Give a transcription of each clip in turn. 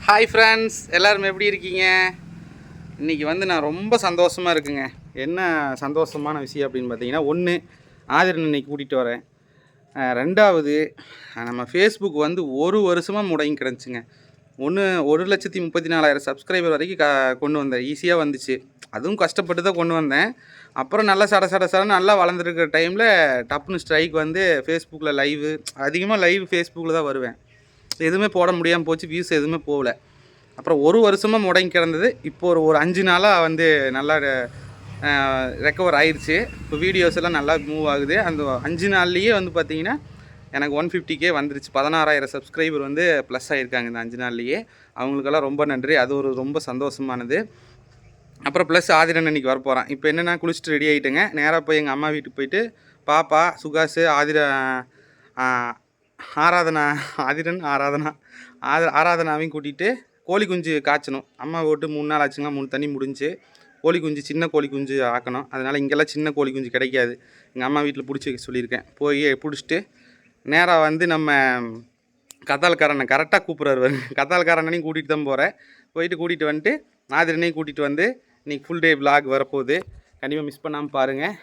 Hi friends, எல்லோரும் எப்படி இருக்கீங்க? இன்றைக்கி வந்து நான் ரொம்ப சந்தோஷமாக இருக்குங்க. என்ன சந்தோஷமான விஷயம் அப்படின்னு பார்த்தீங்கன்னா, ஒன்று ஆதிரன் இன்னைக்கு கூட்டிகிட்டு வரேன். ரெண்டாவது, நம்ம ஃபேஸ்புக் வந்து ஒரு வருஷமாக முடங்கி கிடந்துச்சுங்க. 1,34,000 சப்ஸ்கிரைபர் வரைக்கும் கொண்டு வந்தேன். ஈஸியாக வந்துச்சு. அதுவும் கஷ்டப்பட்டு தான் கொண்டு வந்தேன். அப்புறம் நல்லா சடன்னு நல்லா வளர்ந்துருக்கிற டைமில் டப்புன்னு ஸ்ட்ரைக் வந்து ஃபேஸ்புக்கில் லைவு அதிகமாக லைவ் ஃபேஸ்புக்கில் தான் வருவேன். எதுவுமே போட முடியாமல் போச்சு. வியூஸ் எதுவுமே போகல. அப்புறம் ஒரு வருஷமாக முடங்கி கிடந்தது. இப்போ ஒரு 5 நாளாக வந்து நல்லா ரெக்கவர் ஆயிடுச்சு. இப்போ வீடியோஸ் எல்லாம் நல்லா மூவ் ஆகுது. அந்த 5 நாள்லேயே வந்து பார்த்திங்கன்னா எனக்கு 150K வந்துருச்சு. 16,000 சப்ஸ்கிரைபர் வந்து ப்ளஸ் ஆகியிருக்காங்க இந்த 5 நாள்லேயே. அவங்களுக்கெல்லாம் ரொம்ப நன்றி. அது ஒரு ரொம்ப சந்தோஷமானது. அப்புறம் ப்ளஸ் ஆதிரன் அன்றைக்கி வரப்போகிறான். இப்போ என்னென்னா குளிச்சுட்டு ரெடி ஆகிட்டேங்க. நேராக போய் எங்கள் அம்மா வீட்டுக்கு போயிட்டு பாப்பா, சுகாஷ், ஆராதனாவையும் கூட்டிகிட்டு கோழி குஞ்சு காய்ச்சணும். அம்மா போட்டு 3 நாள் ஆச்சுங்களா, 3 தண்ணி முடிஞ்சு. கோழி குஞ்சு சின்ன கோழி குஞ்சு ஆக்கணும். அதனால் இங்கெல்லாம் சின்ன கோழி குஞ்சு கிடைக்காது. எங்கள் அம்மா வீட்டில் பிடிச்சி வைக்க சொல்லியிருக்கேன். போய் பிடிச்சிட்டு நேராக வந்து நம்ம கத்தால்காரனை கரெக்டாக கூப்பிட்றாரு. கத்தால்காரனையும் கூட்டிகிட்டு தான் போகிறேன். போயிட்டு கூட்டிகிட்டு வந்துட்டு ஆதிரனையும் கூட்டிகிட்டு வந்து இன்றைக்கி ஃபுல் டே விலாக் வரப்போகுது. கண்டிப்பாக மிஸ் பண்ணாமல் பாருங்கள்.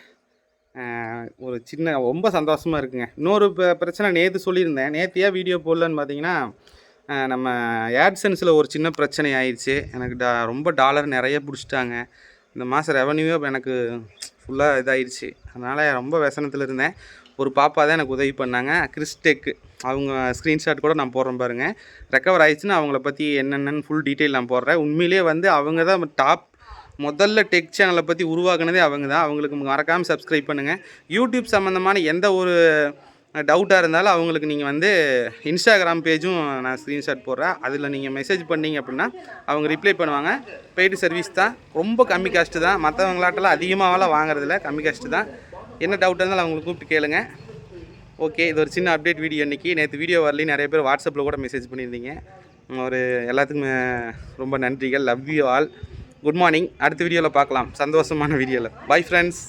ஒரு சின்ன ரொம்ப சந்தோஷமாக இருக்குங்க. இன்னொரு பிரச்சனை நேற்று சொல்லியிருந்தேன். நேற்று ஏன் வீடியோ போடலன்னு பார்த்தீங்கன்னா, நம்ம ஆட்சென்ஸில் ஒரு சின்ன பிரச்சனை ஆயிடுச்சு. எனக்கு ரொம்ப டாலர் நிறைய பிடிச்சிட்டாங்க. இந்த மாதம் ரெவன்யூவே எனக்கு ஃபுல்லாக இதாகிடுச்சு. அதனால் ரொம்ப விசனத்தில் இருந்தேன். ஒரு பாப்பா தான் எனக்கு உதவி பண்ணாங்க, கிறிஸ்டெக்கு. அவங்க ஸ்க்ரீன்ஷாட் கூட நான் போடுறேன் பாருங்கள். ரெக்கவர் ஆயிடுச்சுன்னு அவங்கள பற்றி என்னென்னு ஃபுல் டீட்டெயில் நான் போடுறேன். உண்மையிலே வந்து அவங்க தான் முதல்ல டெக் சேனலை பற்றி உருவாக்குனதே அவங்க தான். அவங்களுக்கு மறக்காமல் சப்ஸ்கிரைப் பண்ணுங்கள். யூடியூப் சம்மந்தமான எந்த ஒரு டவுட்டாக இருந்தாலும் அவங்களுக்கு நீங்கள் வந்து இன்ஸ்டாகிராம் பேஜும் நான் ஸ்க்ரீன்ஷாட் போடுறேன். அதில் நீங்கள் மெசேஜ் பண்ணிங்க அப்படின்னா அவங்க ரிப்ளை பண்ணுவாங்க. பெய்டு சர்வீஸ் தான். ரொம்ப கம்மி காஸ்ட்டு தான். மற்றவங்களாட்டெல்லாம் அதிகமாகலாம் வாங்குறதில்ல, கம்மி காஸ்ட்டு தான். என்ன டவுட்டாக இருந்தாலும் அவங்களுக்கு கூப்பிட்டு கேளுங்க. ஓகே, இது ஒரு சின்ன அப்டேட் வீடியோ. இன்றைக்கி நேற்று வீடியோ வரலையும் நிறைய பேர் வாட்ஸ்அப்பில் கூட மெசேஜ் பண்ணியிருந்தீங்க. எல்லாத்துக்குமே ரொம்ப நன்றிகள். Love you all. Good morning. அடுத்த வீடியோவில் பார்க்கலாம், சந்தோஷமான வீடியோவில். Bye friends.